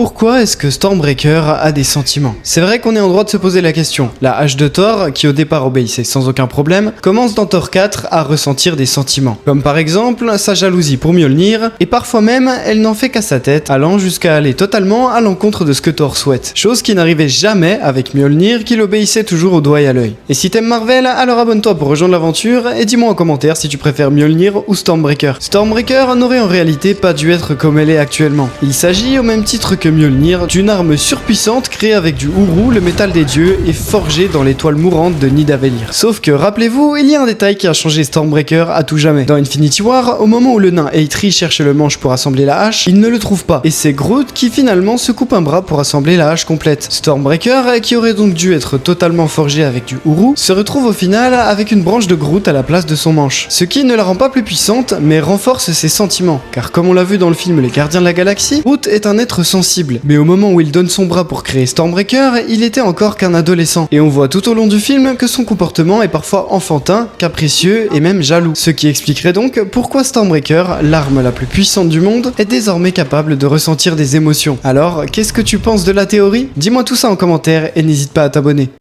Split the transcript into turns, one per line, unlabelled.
Pourquoi est-ce que Stormbreaker a des sentiments? C'est vrai qu'on est en droit de se poser la question. La hache de Thor, qui au départ obéissait sans aucun problème, commence dans Thor 4 à ressentir des sentiments. Comme par exemple sa jalousie pour Mjolnir, et parfois même elle n'en fait qu'à sa tête, allant jusqu'à aller totalement à l'encontre de ce que Thor souhaite. Chose qui n'arrivait jamais avec Mjolnir, qui l'obéissait toujours au doigt et à l'œil. Et si t'aimes Marvel, alors abonne-toi pour rejoindre l'aventure et dis-moi en commentaire si tu préfères Mjolnir ou Stormbreaker. Stormbreaker n'aurait en réalité pas dû être comme elle est actuellement. Il s'agit, au même titre que Mjolnir, d'une arme surpuissante créée avec du Uru, le métal des dieux, et forgée dans l'étoile mourante de Nidavellir. Sauf que, rappelez-vous, il y a un détail qui a changé Stormbreaker à tout jamais. Dans Infinity War, au moment où le nain Eitri cherche le manche pour assembler la hache, il ne le trouve pas, et c'est Groot qui finalement se coupe un bras pour assembler la hache complète. Stormbreaker, qui aurait donc dû être totalement forgé avec du Uru, se retrouve au final avec une branche de Groot à la place de son manche. Ce qui ne la rend pas plus puissante, mais renforce ses sentiments, car comme on l'a vu dans le film Les Gardiens de la Galaxie, Groot est un être sensible, mais au moment où il donne son bras pour créer Stormbreaker, il était encore qu'un adolescent, et on voit tout au long du film que son comportement est parfois enfantin, capricieux et même jaloux, ce qui expliquerait donc pourquoi Stormbreaker, l'arme la plus puissante du monde, est désormais capable de ressentir des émotions. Alors, qu'est-ce que tu penses de la théorie? Dis-moi tout ça en commentaire et n'hésite pas à t'abonner.